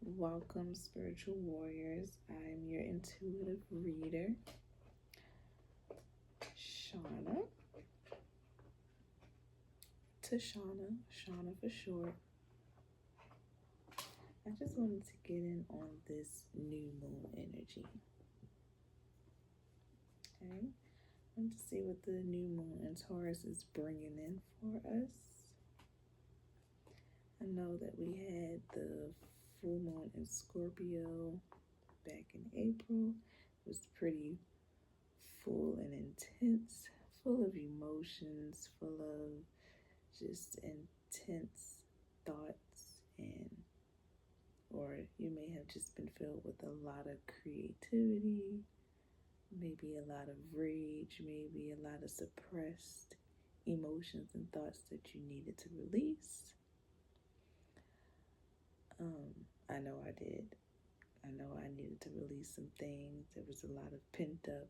Welcome, spiritual warriors. I'm your intuitive reader, Shauna. Shauna for short. I just wanted to get in on this new moon energy. Okay, I want to see what the new moon in Taurus is bringing in for us. I know that we had the full moon in Scorpio back in April. It was pretty full and intense, full of emotions, full of just intense thoughts, or you may have just been filled with a lot of creativity, maybe a lot of rage, maybe a lot of suppressed emotions and thoughts that you needed to release. I know I did. I know I needed to release some things. There was a lot of pent up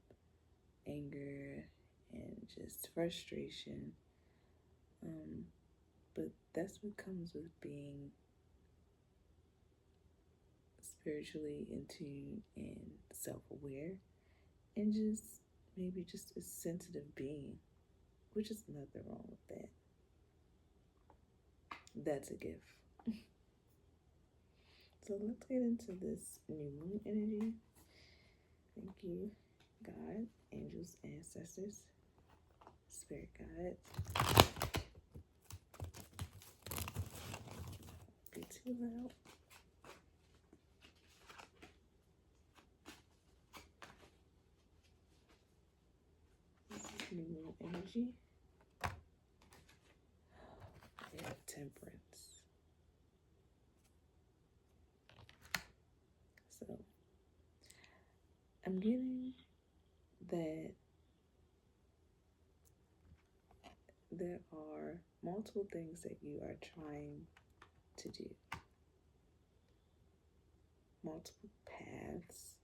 anger and just frustration. But that's what comes with being spiritually in tune and self-aware, and just maybe just a sensitive being, which is nothing wrong with that. That's a gift. So let's get into this new moon energy. Thank you, God, angels, ancestors, spirit guides. Be too loud. This is new moon energy. We have temperance. So I'm getting that there are multiple things that you are trying to do, multiple paths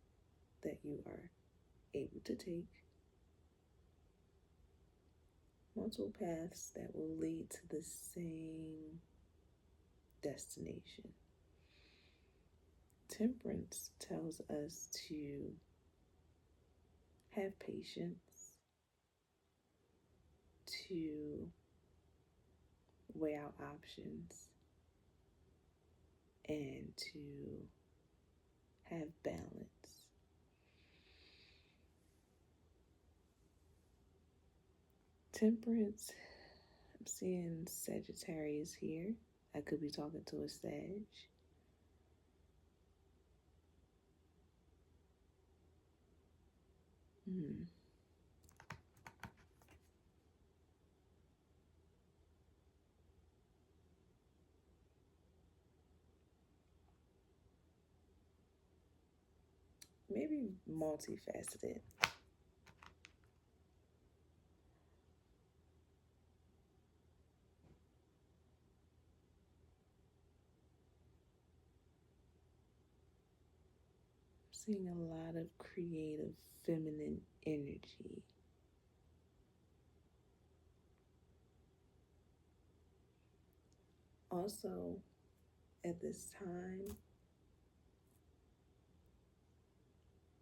that you are able to take, multiple paths that will lead to the same destination. Temperance tells us to have patience, to weigh out options, and to have balance. Temperance, I'm seeing Sagittarius here. I could be talking to a Sag. Maybe multifaceted. Seeing a lot of creative feminine energy. Also, at this time,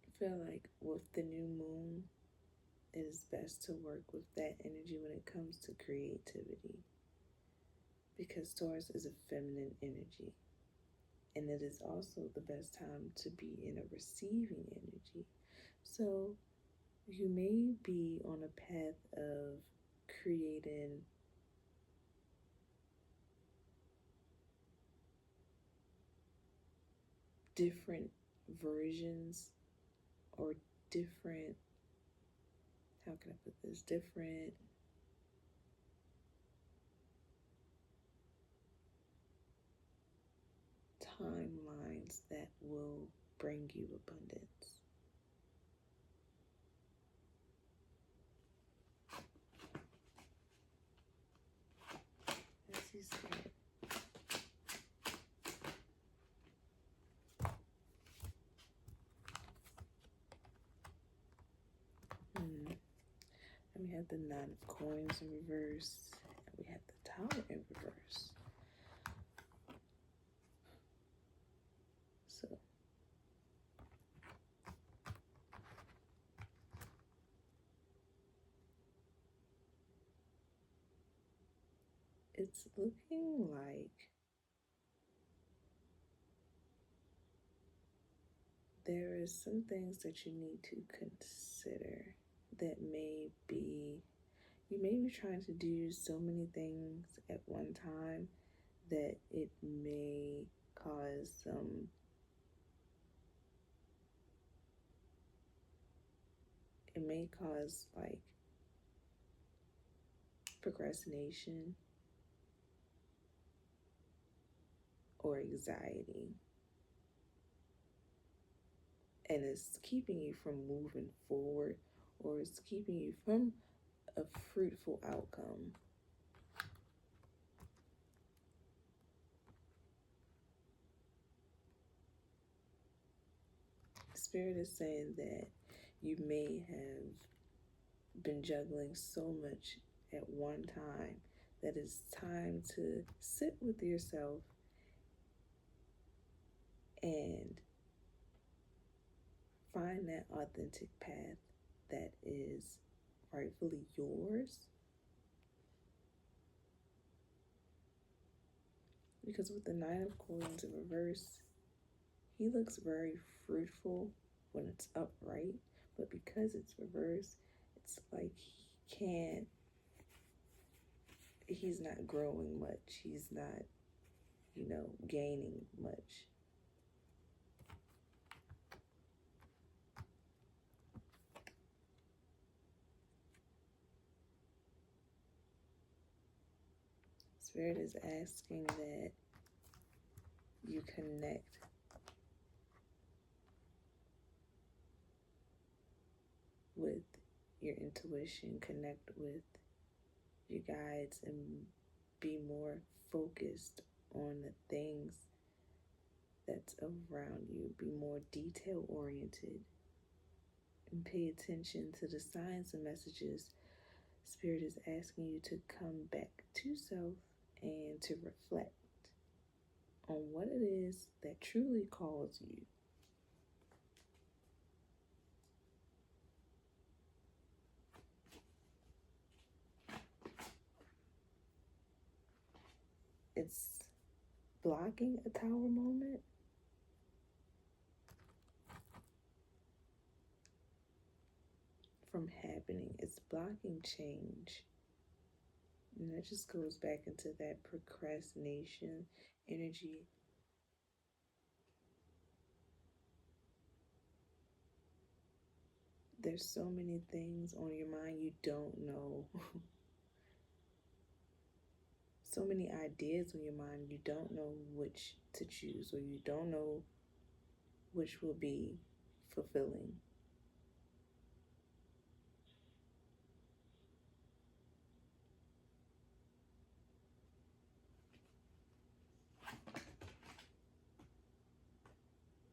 I feel like with the new moon, it is best to work with that energy when it comes to creativity, because Taurus is a feminine energy, and it is also the best time to be in a receiving energy. So you may be on a path of creating different versions or different, how can I put this, different timelines that will bring you abundance. As he said, and we have the Nine of Coins in reverse, and we have the Tower in reverse. So it's looking like there is some things that you need to consider that may be, you may be trying to do so many things at one time that it may cause some, it may cause like procrastination or anxiety. And it's keeping you from moving forward, or it's keeping you from a fruitful outcome. Spirit is saying that you may have been juggling so much at one time that it's time to sit with yourself and find that authentic path that is rightfully yours. Because with the Nine of Coins in reverse, he looks very fruitful when it's upright, but because it's reversed, it's like he's not growing much. He's not, gaining much. Spirit is asking that you connect with your intuition, connect with your guides, and be more focused on the things that's around you. Be more detail oriented and pay attention to the signs and messages. Spirit is asking you to come back to self and to reflect on what it is that truly calls you. It's blocking a tower moment. From happening. It's blocking change. And that just goes back into that procrastination energy. There's so many things on your mind you don't know. So many ideas on your mind, you don't know which to choose, or you don't know which will be fulfilling.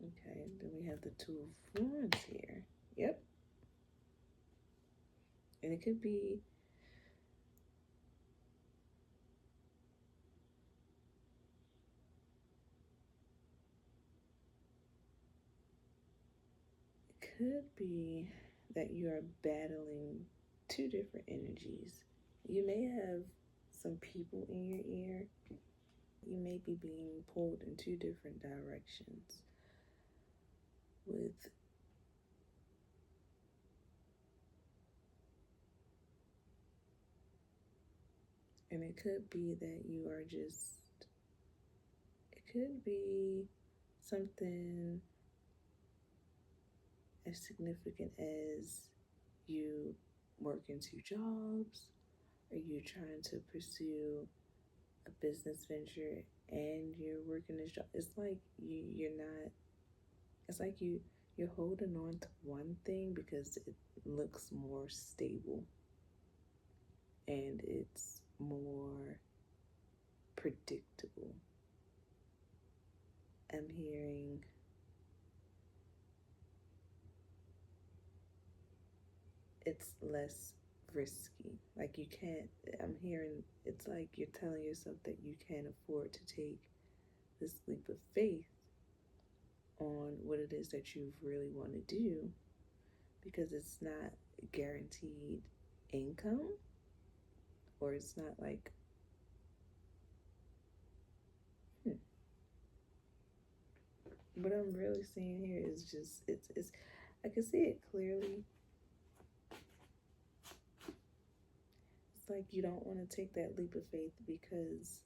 Okay, then we have the Two of Wands here. Yep. And it could be that you are battling two different energies. You may have some people in your ear. You may be being pulled in two different directions with and it could be that you are just, it could be something as significant as you working two jobs, or you trying to pursue a business venture and you're working this job. It's like you're not, it's like you're holding on to one thing because it looks more stable and it's more predictable. I'm hearing it's less risky. Like you can't, I'm hearing it's like you're telling yourself that you can't afford to take this leap of faith on what it is that you really want to do, because it's not guaranteed income, or it's not like, what I'm really seeing here is just, it's I can see it clearly. It's like you don't want to take that leap of faith because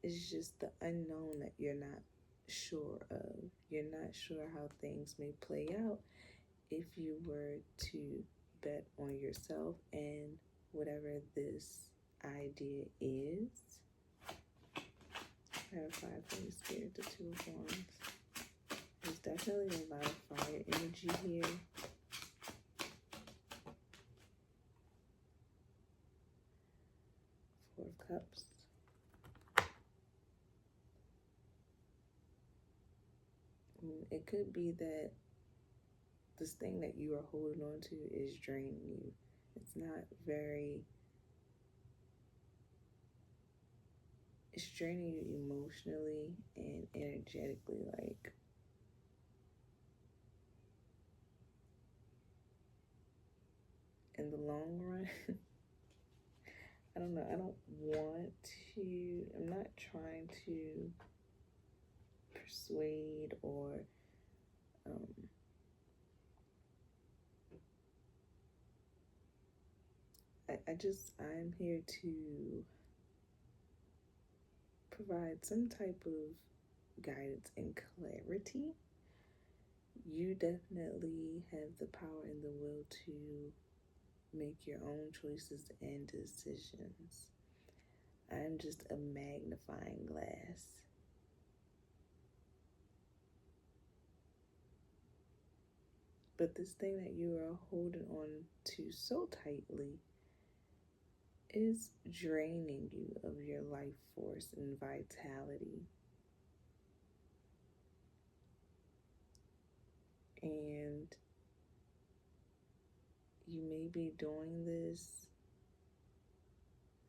it's just the unknown that you're not sure of. You're not sure how things may play out if you were to bet on yourself and whatever this idea is. Clarify for the Spirit, the Two of Wands. There's definitely a lot of fire energy here. Four of Cups. It could be that this thing that you are holding on to is draining you. It's not very, it's draining you emotionally and energetically. Like, in the long run, I don't know, I don't want to, I'm not trying to persuade or I'm here to provide some type of guidance and clarity. You definitely have the power and the will to make your own choices and decisions. I'm just a magnifying glass. But this thing that you are holding on to so tightly is draining you of your life force and vitality. And you may be doing this,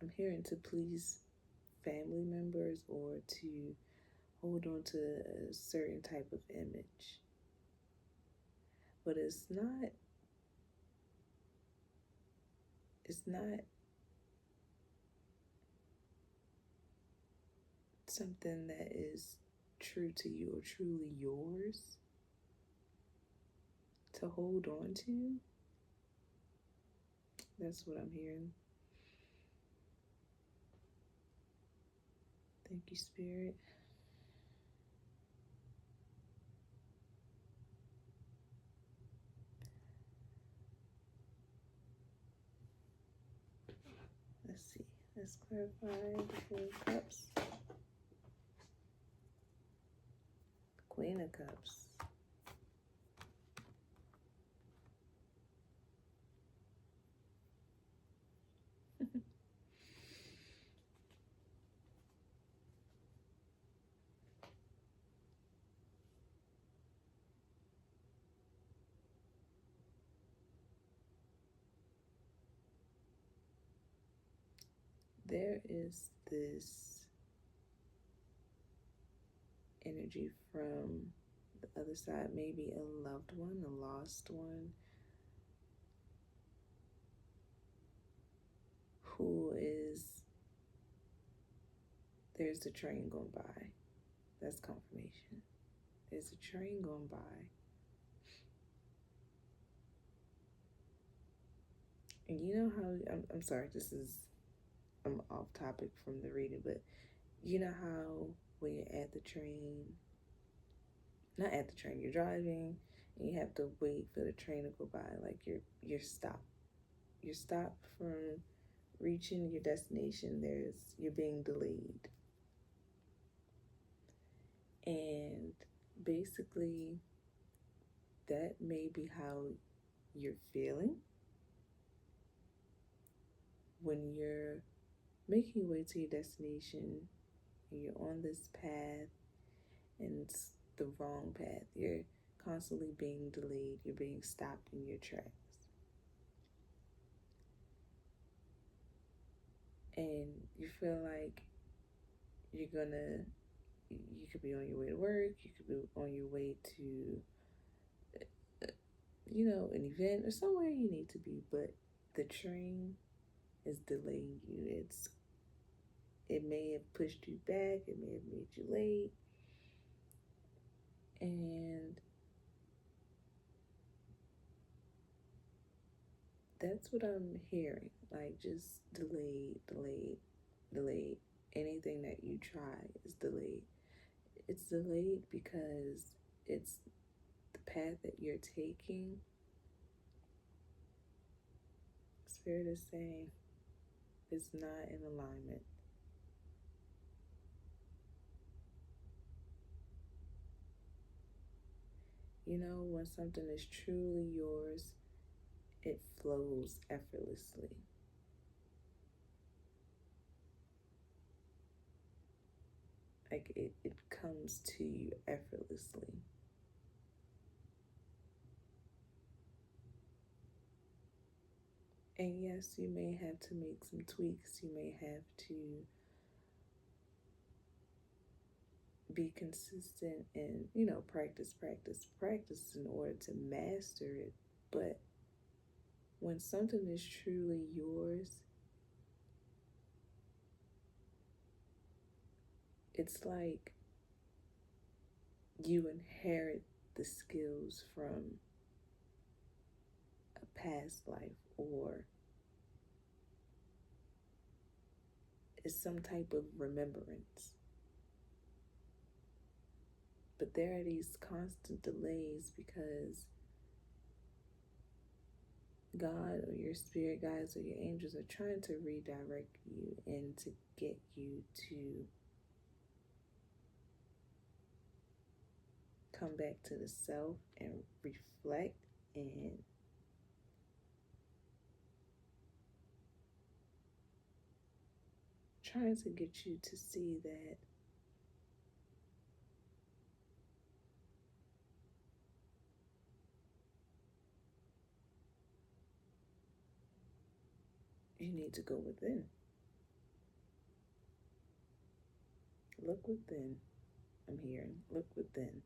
I'm hearing, to please family members or to hold on to a certain type of image. But it's not something that is true to you or truly yours to hold on to. That's what I'm hearing. Thank you, Spirit. Let's see. Let's clarify the Four of Cups. Queen of Cups. There is this energy from the other side, maybe a loved one, a lost one, who is, there's a train going by. That's confirmation. There's a train going by. And you know how, I'm sorry, I'm off topic from the reading, but you know how when you're at the train, not at the train, you're driving and you have to wait for the train to go by, like you're stopped. You're stopped from reaching your destination. You're being delayed. And basically that may be how you're feeling when you're making your way to your destination and you're on this path and it's the wrong path. You're constantly being delayed. You're being stopped in your tracks. And you feel like you could be on your way to work, you could be on your way to, an event or somewhere you need to be, but the train is delaying you. It may have pushed you back, it may have made you late, and that's what I'm hearing. Like, just delayed, delayed, delayed. Anything that you try is delayed. It's delayed because it's the path that you're taking. Spirit is saying it's not in alignment. When something is truly yours, it flows effortlessly. Like it comes to you effortlessly. And yes, you may have to make some tweaks. You may have to be consistent and, practice, practice, practice in order to master it. But when something is truly yours, it's like you inherit the skills from a past life, or it's some type of remembrance. But there are these constant delays because God or your spirit guides or your angels are trying to redirect you and to get you to come back to the self and reflect and trying to get you to see that you need to go within. Look within. I'm hearing, look within.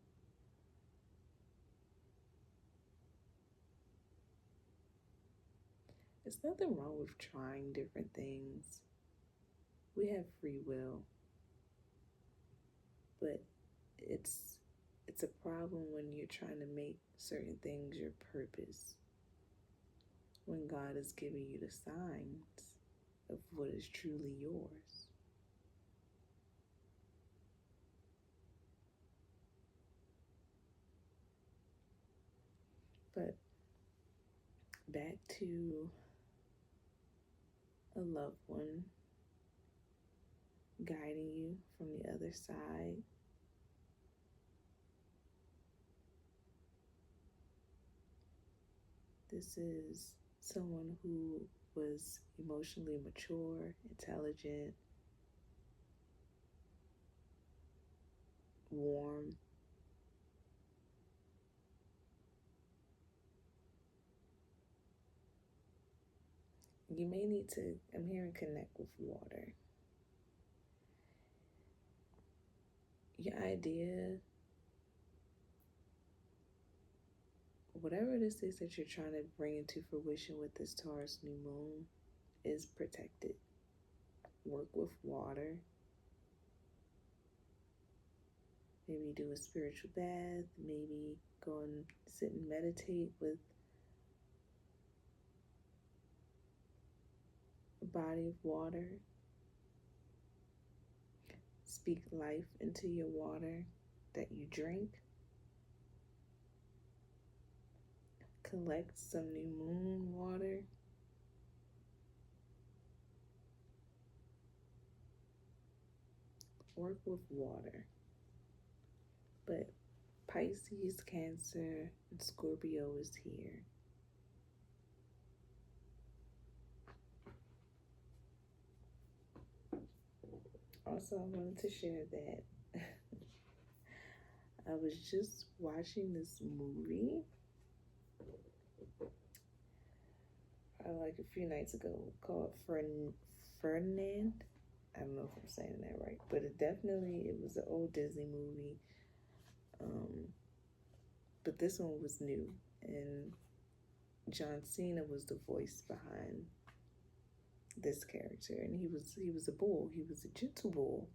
There's nothing wrong with trying different things. We have free will. But it's a problem when you're trying to make certain things your purpose, when God is giving you the signs of what is truly yours. But back to a loved one guiding you from the other side. This is someone who was emotionally mature, intelligent, warm. You may need to, I'm hearing, connect with water. Your idea, whatever this is that you're trying to bring into fruition with this Taurus new moon, is protected. Work with water. Maybe do a spiritual bath. Maybe go and sit and meditate with a body of water. Speak life into your water that you drink. Collect some new moon water. Work with water. But Pisces, Cancer, and Scorpio is here. Also, I wanted to share that I was just watching this movie like a few nights ago called Ferdinand. I don't know if I'm saying that right, but it was an old Disney movie. Um, but this one was new, and John Cena was the voice behind this character, and he was a bull. He was a gentle bull,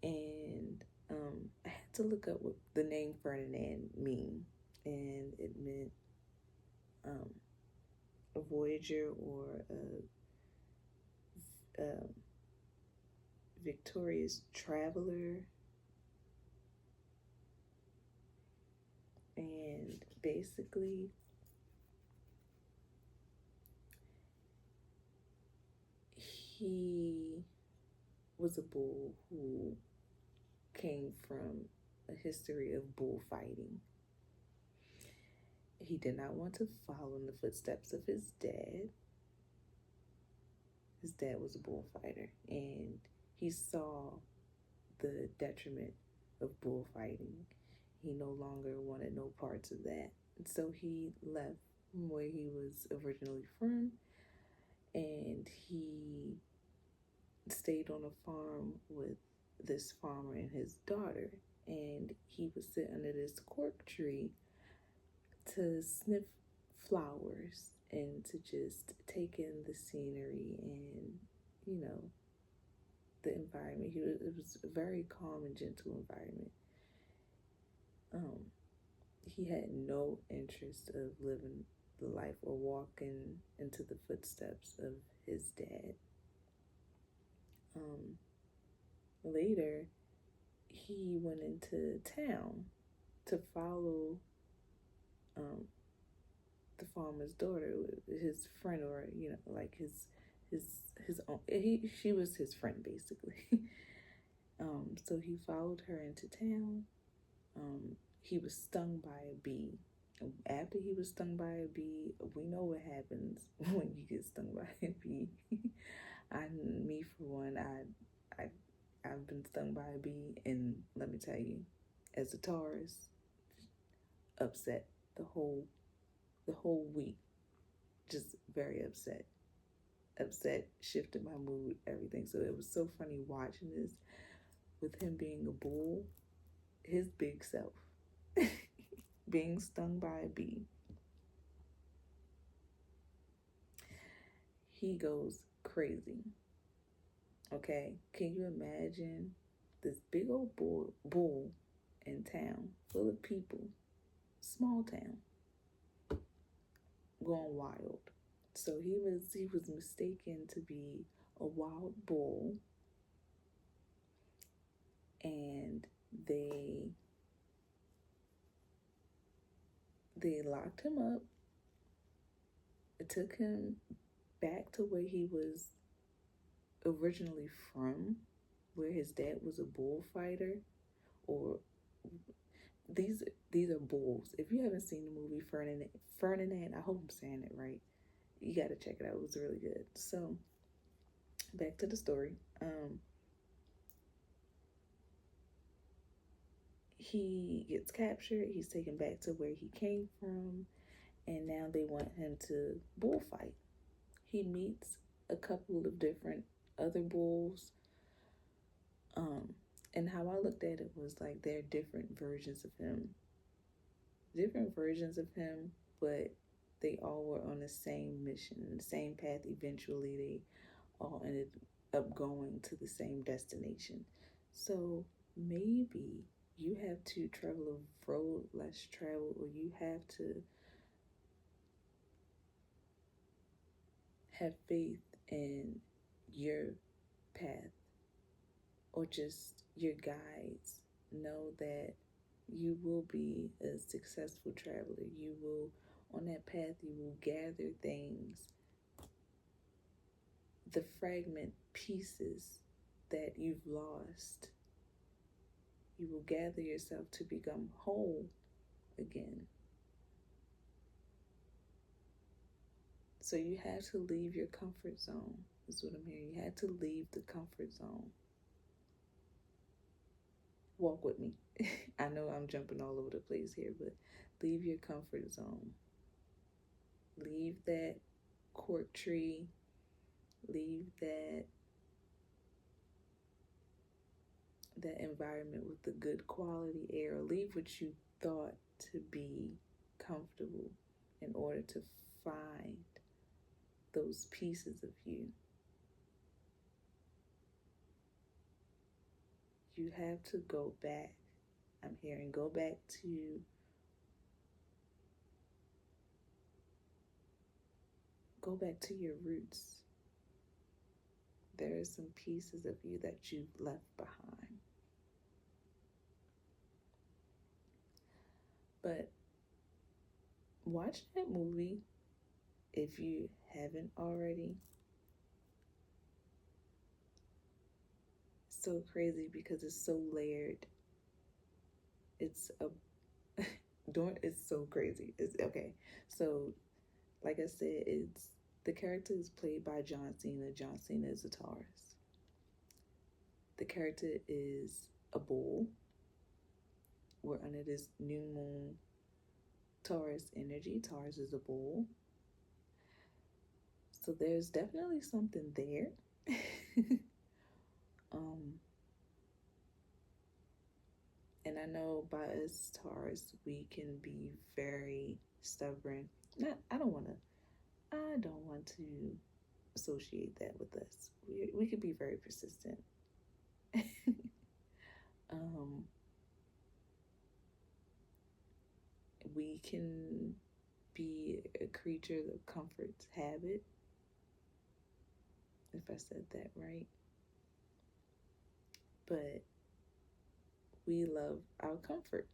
and I had to look up what the name Ferdinand mean, and it meant um, a voyager or a victorious traveler. And basically, he was a bull who came from a history of bullfighting. He did not want to follow in the footsteps of his dad. His dad was a bullfighter, and he saw the detriment of bullfighting. He no longer wanted no parts of that. And so he left where he was originally from, and he stayed on a farm with this farmer and his daughter. And he would sit under this cork tree to sniff flowers and to just take in the scenery and, you know, the environment. It was a very calm and gentle environment. He had no interest of living the life or walking into the footsteps of his dad. Later, he went into town to follow the farmer's daughter, his friend, or you know, like his his own. She was his friend basically. So he followed her into town. He was stung by a bee. After he was stung by a bee, we know what happens when you get stung by a bee. Me for one, I've been stung by a bee, and let me tell you, as a Taurus, upset the whole week, just very upset, shifted my mood, everything. So it was so funny watching this with him being a bull, his big self, being stung by a bee. He goes crazy. Okay, can you imagine this big old bull in town full of people, small town, going wild? So he was mistaken to be a wild bull, and they locked him up. It took him back to where he was originally from, where his dad was a bullfighter, or these are bulls. If you haven't seen the movie Ferdinand, I hope I'm saying it right. You got to check it out. It was really good. So back to the story. He gets captured. He's taken back to where he came from, and now they want him to bullfight. He meets a couple of different other bulls. And how I looked at it was like they're different versions of him. But they all were on the same mission, the same path. Eventually, they all ended up going to the same destination. So maybe you have to travel a road less traveled, or you have to have faith in your path, or just your guides. Know that you will be a successful traveler. You will, on that path, you will gather things, the fragment pieces that you've lost. You will gather yourself to become whole again. So you have to leave your comfort zone, is what I'm hearing. You have to leave the comfort zone. Walk with me. I know I'm jumping all over the place here, but leave your comfort zone. Leave that cork tree. Leave that that environment with the good quality air. Leave what you thought to be comfortable in order to find those pieces of you. You have to go back. I'm hearing go back to your roots. There are some pieces of you that you've left behind. But watch that movie if you haven't already. It's so crazy because it's so layered. It's so crazy. It's okay. So, like I said, the character is played by John Cena. John Cena is a Taurus. The character is a bull. We're under this new moon Taurus energy. Taurus is a bull. So there's definitely something there. And I know by us Taurus, we can be very stubborn. I don't want to associate that with us. We could be very persistent. We can be a creature of comfort's habit, if I said that right. But we love our comfort.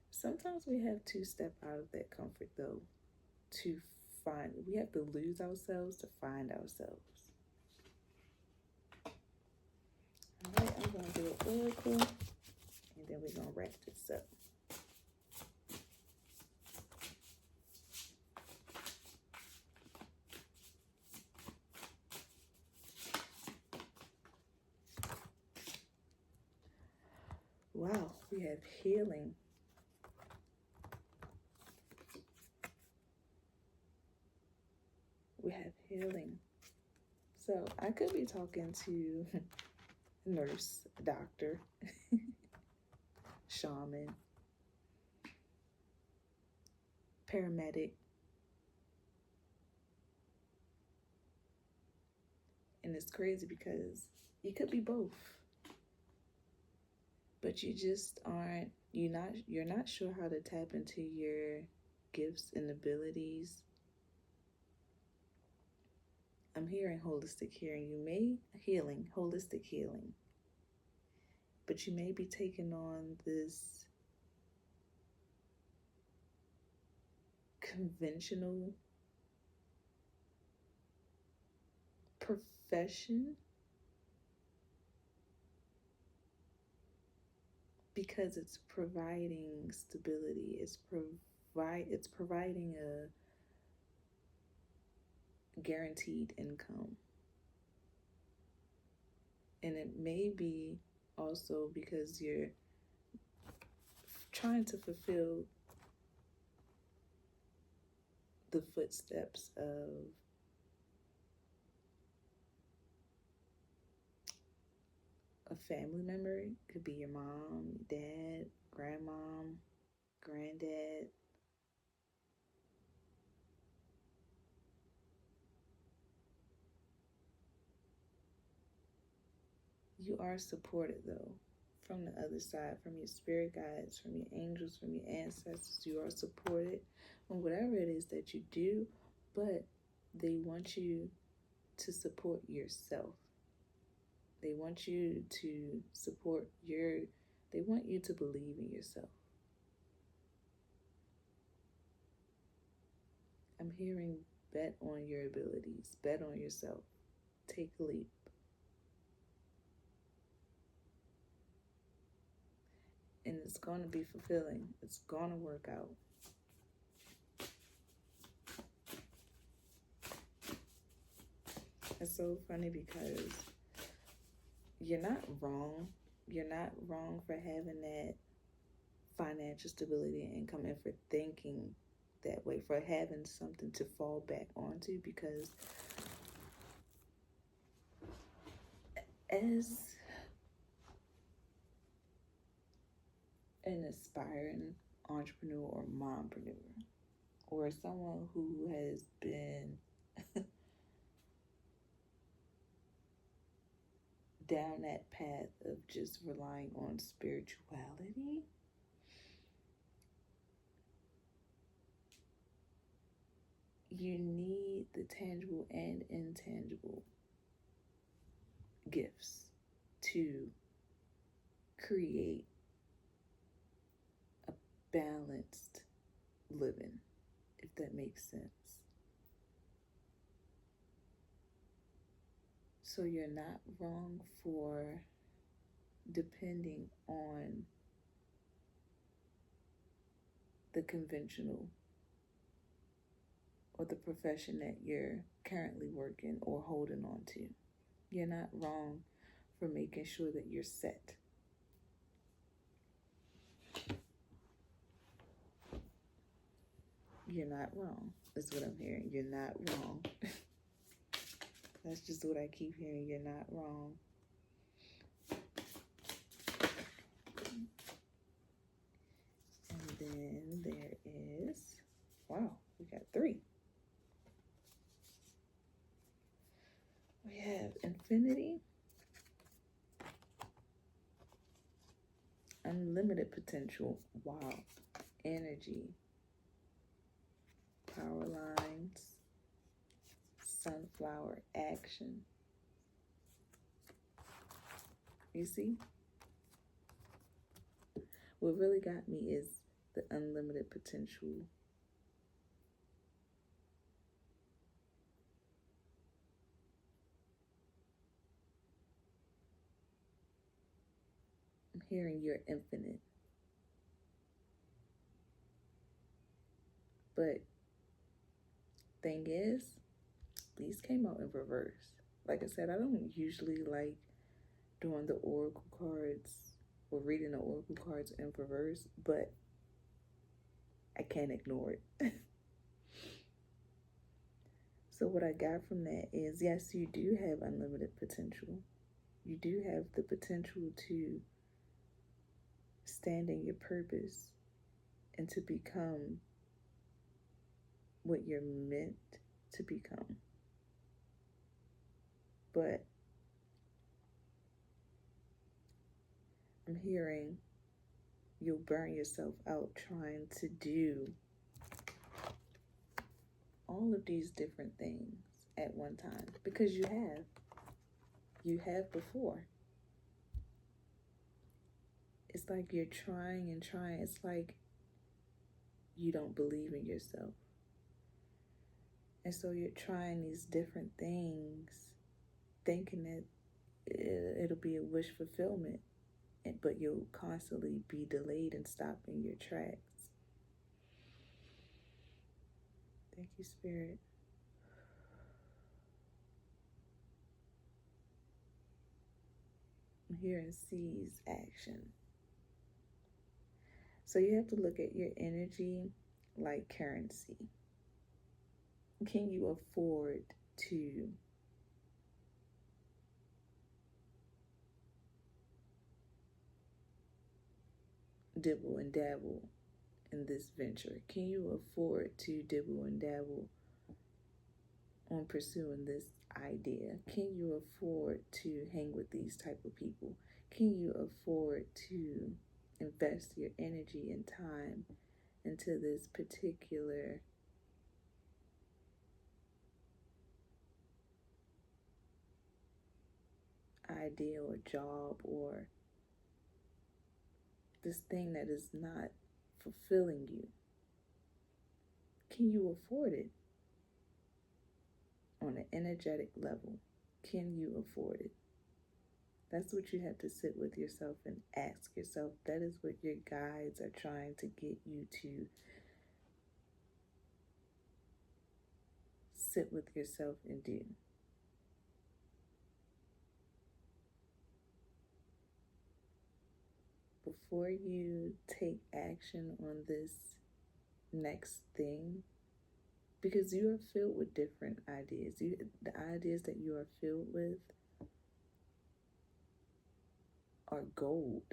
Sometimes we have to step out of that comfort, though, we have to lose ourselves to find ourselves. All right, I'm going to do an oracle, and then we're going to wrap this up. Wow, we have healing. We have healing. So I could be talking to a nurse, a doctor, shaman, paramedic. And it's crazy because you could be both. But you just aren't, you're not sure how to tap into your gifts and abilities. I'm hearing holistic healing. Holistic healing. But you may be taking on this conventional profession because it's providing stability. It's providing a guaranteed income. And it may be also because you're trying to fulfill the footsteps of a family member. It could be your mom, dad, grandmom, granddad. You are supported, though, from the other side, from your spirit guides, from your angels, from your ancestors. You are supported on whatever it is that you do, but they want you to support yourself. They want you to they want you to believe in yourself. I'm hearing bet on your abilities, bet on yourself, take a leap. And it's going to be fulfilling. It's going to work out. It's so funny because you're not wrong. You're not wrong for having that financial stability and income and for thinking that way, for having something to fall back onto, because as an aspiring entrepreneur or mompreneur, or someone who has been down that path of just relying on spirituality, you need the tangible and intangible gifts to create a balanced living, if that makes sense. So you're not wrong for depending on the conventional or the profession that you're currently working or holding on to. You're not wrong for making sure that you're set. You're not wrong, is what I'm hearing. You're not wrong. That's just what I keep hearing. You're not wrong. And then there is, wow, we got 3. We have infinity, unlimited potential, wow, energy, power lines, sunflower action. You see? What really got me is the unlimited potential. I'm hearing you're infinite. But thing is, these came out in reverse. Like I said, I don't usually like doing the oracle cards or reading the oracle cards in reverse, but I can't ignore it. So what I got from that is, yes, you do have unlimited potential. You do have the potential to stand in your purpose and to become what you're meant to become. But I'm hearing you'll burn yourself out trying to do all of these different things at one time, because you have before. It's like you're trying and trying. It's like you don't believe in yourself. And so you're trying these different things, thinking that it'll be a wish fulfillment, but you'll constantly be delayed and stopped in your tracks. Thank you, Spirit. I'm hearing seize action. So you have to look at your energy like currency. Can you afford to dibble and dabble in this venture? Can you afford to dibble and dabble on pursuing this idea? Can you afford to hang with these type of people? Can you afford to invest your energy and time into this particular idea or job, or this thing that is not fulfilling you? Can you afford it on an energetic level? Can you afford it? That's what you have to sit with yourself and ask yourself. That is what your guides are trying to get you to sit with yourself and do. Before you take action on this next thing, because you are filled with different ideas. The ideas that you are filled with are gold.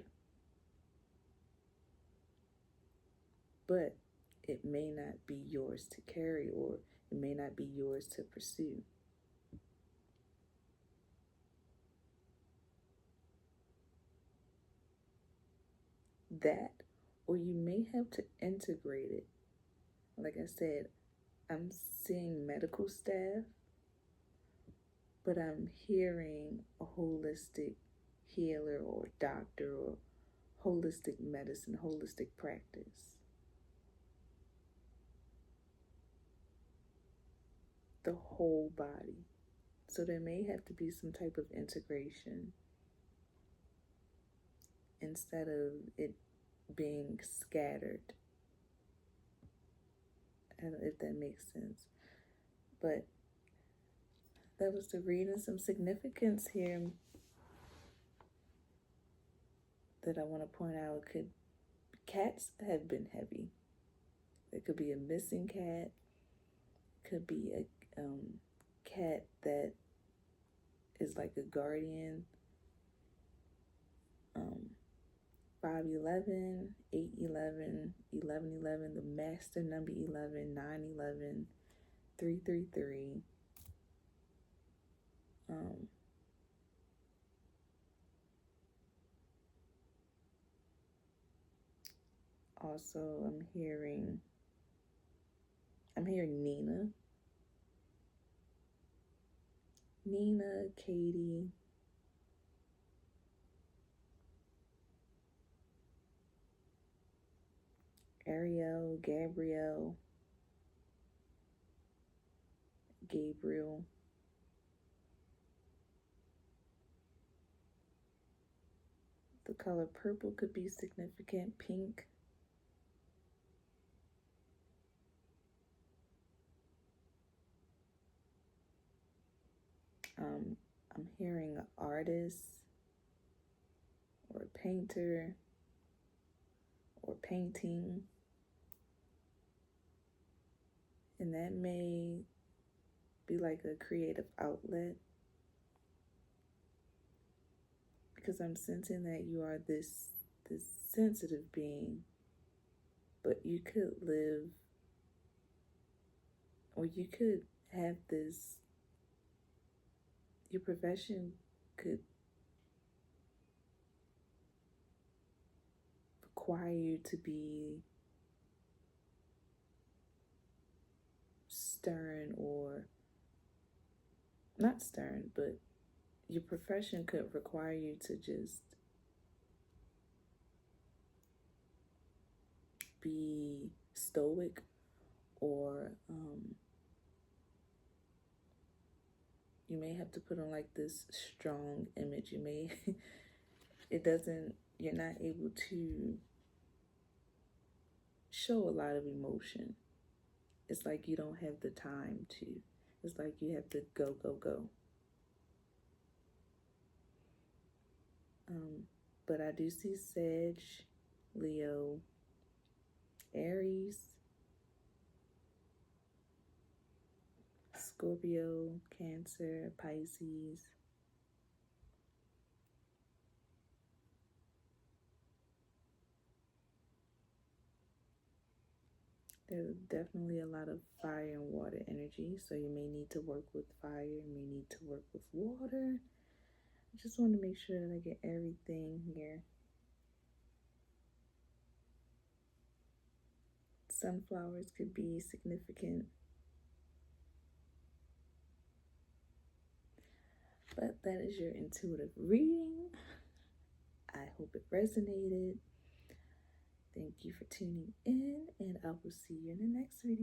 but it may not be yours to carry, or it may not be yours to pursue. That, or you may have to integrate it. Like I said, I'm seeing medical staff, but I'm hearing a holistic healer or doctor or holistic medicine, holistic practice. The whole body. So there may have to be some type of integration instead of it being scattered. I don't know if that makes sense. But that was the reading. Some significance here that I want to point out. Cats have been heavy. It could be a missing cat. Could be a cat that is like a guardian. 511, 811, 1111, the master number 11, 911, 333. Also, I'm hearing Nina, Katie, Ariel, Gabriel, The color purple could be significant, pink. I'm hearing an artist or a painter or painting. And that may be like a creative outlet, because I'm sensing that you are this sensitive being, but you could live, or you could have this, your profession could require you to be stern, or not stern, but your profession could require you to just be stoic, or you may have to put on like this strong image. You're not able to show a lot of emotion. It's like you don't have the time to. It's like you have to go, go, go. But I do see Sag, Leo, Aries, Scorpio, Cancer, Pisces. There's definitely a lot of fire and water energy, so you may need to work with fire, you may need to work with water. I just want to make sure that I get everything here. Sunflowers could be significant. But that is your intuitive reading. I hope it resonated. Thank you for tuning in, and I will see you in the next video.